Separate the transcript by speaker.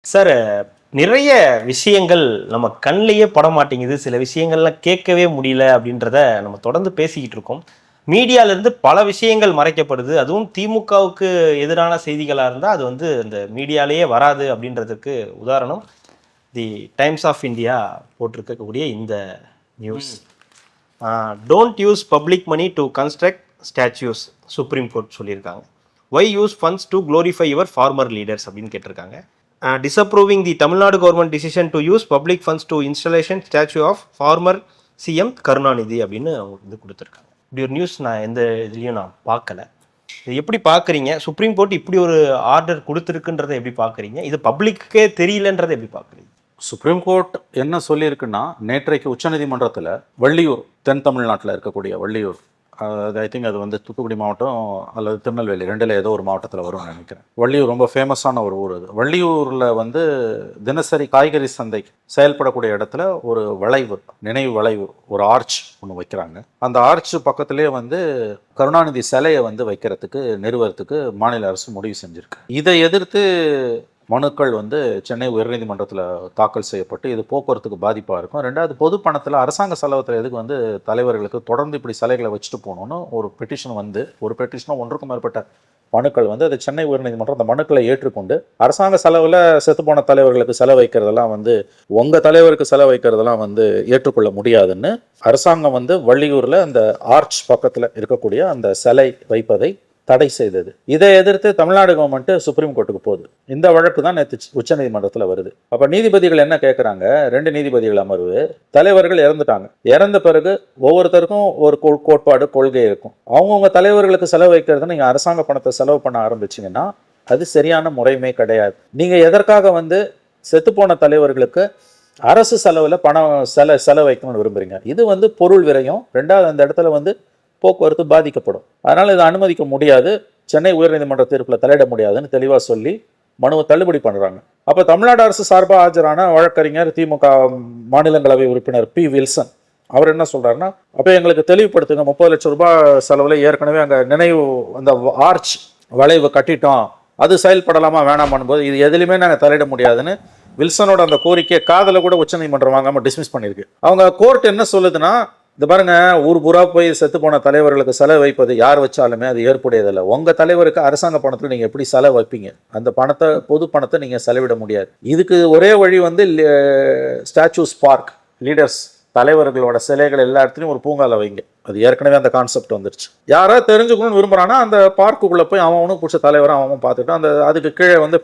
Speaker 1: Sir, நிறைய விஷயங்கள் நம்ம கண்ணிலேயே பட மாட்டேங்குது. சில விஷயங்கள்லாம் கேட்கவே முடியல அப்படின்றத நம்ம தொடர்ந்து பேசிக்கிட்டு இருக்கோம். மீடியாலேருந்து பல விஷயங்கள் மறைக்கப்படுது. அதுவும் திமுகவுக்கு எதிரான செய்திகளா இருந்தா, அது வந்து அந்த மீடியாலேயே வராது அப்படின்றதுக்கு உதாரணம், தி டைம்ஸ் ஆஃப் இந்தியா போட்டிருக்கக்கூடிய இந்த news. Don't use public money to construct statues, supreme court சொல்லியிருக்காங்க. Why use funds to glorify your former leaders அப்படின்னு கேட்டிருக்காங்க. Disapproving the Tamil Nadu government decision to use public funds to installation statue of former CM Karunanidhi அப்படின்னு அவங்க வந்து கொடுத்துருக்காங்க. இப்படி ஒரு news நான் எந்த இதுலேயும் நான் பார்க்கல. இது எப்படி பார்க்குறீங்க? சுப்ரீம் கோர்ட் இப்படி ஒரு ஆர்டர் கொடுத்துருக்குன்றதை எப்படி பார்க்குறீங்க? இது பப்ளிக்கே தெரியலன்றதை எப்படி பார்க்குறீங்க?
Speaker 2: சுப்ரீம் கோர்ட் என்ன சொல்லியிருக்குன்னா, நேற்றைக்கு உச்சநீதிமன்றத்தில் வள்ளியூர், தென் தமிழ்நாட்டில் இருக்கக்கூடிய வள்ளியூர், அது ஐ திங்க் அது வந்து தூத்துக்குடி மாவட்டம் அல்லது திருநெல்வேலி, ரெண்டில் ஏதோ ஒரு மாவட்டத்தில் வரும்னு நினைக்கிறேன். வள்ளியூர் ரொம்ப ஃபேமஸான ஒரு ஊர். அது வள்ளியூரில் வந்து தினசரி காய்கறி சந்தை செயல்படக்கூடிய இடத்துல ஒரு வளைவு, நினைவு வளைவு, ஒரு ஆர்ச் ஒன்று வைக்கிறாங்க. அந்த ஆர்ச் பக்கத்துலேயே வந்து கருணாநிதி சிலையை வந்து வைக்கிறதுக்கு, நிறுவனத்துக்கு மாநில அரசு முடிவு செஞ்சுருக்கு. இதை எதிர்த்து மனுக்கள் வந்து சென்னை உயர்நீதிமன்றத்தில் தாக்கல் செய்யப்பட்டு, இது போக்குவரத்துக்கு பாதிப்பாக இருக்கும். ரெண்டாவது, பொது பணத்தில் அரசாங்க செலவத்தில் எதுக்கு வந்து தலைவர்களுக்கு தொடர்ந்து இப்படி சிலைகளை வச்சுட்டு போகணுன்னு ஒரு பெட்டிஷன் வந்து, ஒரு பெட்டிஷனும் ஒன்றுக்கும் மேற்பட்ட மனுக்கள் வந்து அது சென்னை உயர்நீதிமன்றம் அந்த மனுக்களை ஏற்றுக்கொண்டு, அரசாங்க செலவில் செத்துப்போன தலைவர்களுக்கு செலவு வைக்கிறதெல்லாம் வந்து, உங்கள் தலைவருக்கு செலவு வைக்கிறதெல்லாம் வந்து ஏற்றுக்கொள்ள முடியாதுன்னு அரசாங்கம் வந்து வள்ளியூரில் அந்த ஆர்ச் பக்கத்தில் இருக்கக்கூடிய அந்த சிலை வைப்பதை தடை செய்தது. இதை எதிர்த்து தமிழ்நாடு கவர்மெண்ட் சுப்ரீம் கோர்ட்டுக்கு போகுது. இந்த வழக்கு தான் நேற்று உச்சநீதிமன்றத்தில் வருது. அப்போ நீதிபதிகள் என்ன கேட்குறாங்க? 2 நீதிபதிகள் அமர்வு, தலைவர்கள் இறந்துட்டாங்க. இறந்த பிறகு ஒவ்வொருத்தருக்கும் ஒரு கோட்பாடு, கொள்கை இருக்கும். அவங்கவுங்க தலைவர்களுக்கு செலவு வைக்கிறது நீங்கள் அரசாங்க பணத்தை செலவு பண்ண ஆரம்பிச்சிங்கன்னா அது சரியான முறையுமே கிடையாது. நீங்கள் எதற்காக வந்து செத்துப்போன தலைவர்களுக்கு அரசு செலவில் பணம் செலவு வைக்கணும்னு விரும்புகிறீங்க? இது வந்து பொருள் விரயம். ரெண்டாவது, அந்த இடத்துல வந்து போக்குவரத்து பாதிக்கப்படும். அதனால் இதை அனுமதிக்க முடியாது, சென்னை உயர்நீதிமன்ற தீர்ப்பில் தலையிட முடியாதுன்னு தெளிவாக சொல்லி மனுவை தள்ளுபடி பண்ணுறாங்க. அப்போ தமிழ்நாடு அரசு சார்பாக ஆஜரான வழக்கறிஞர் திமுக மாநிலங்களவை உறுப்பினர் பி வில்சன் அவர் என்ன சொல்கிறாருன்னா, அப்போ எங்களுக்கு தெளிவுபடுத்துங்க, 30 லட்சம் ரூபாய் செலவில் ஏற்கனவே அங்கே நினைவு அந்த ஆர்ச் வளைவு கட்டிட்டோம், அது செயல்படலாமா வேணாமான் போது இது எதுலையுமே நாங்கள் தலையிட முடியாதுன்னு வில்சனோட அந்த கோரிக்கையை காதல கூட உச்சநீதிமன்றம் வாங்காமல் டிஸ்மிஸ் பண்ணியிருக்கு. அவங்க கோர்ட் என்ன சொல்லுதுன்னா, இந்த பாருங்க, ஊர் பூரா போய் செத்து போன தலைவர்களுக்கு செலவு வைப்பது யார் வச்சாலுமே அது ஏற்புடையதில்லை. உங்கள் தலைவருக்கு அரசாங்க பணத்தில் நீங்கள் எப்படி செலவு வைப்பீங்க? அந்த பணத்தை, பொது பணத்தை நீங்கள் செலவிட முடியாது. இதுக்கு ஒரே வழி வந்து ஸ்டாச்சூஸ் பார்க், லீடர்ஸ் தலைவர்களோட சிலைகள் எல்லா இடத்துலையும் ஒரு பூங்கால வைங்க. அது ஏற்கனவே அந்த கான்செப்ட் வந்துருச்சு. யாராவது தெரிஞ்சுக்கணும்னு விரும்புகிறான்னா அந்த பார்க்குள்ளே போய் அவனுக்கு பிடிச்ச தலைவரை அவன் பார்த்துட்டு அந்த அதுக்கு கீழே வந்து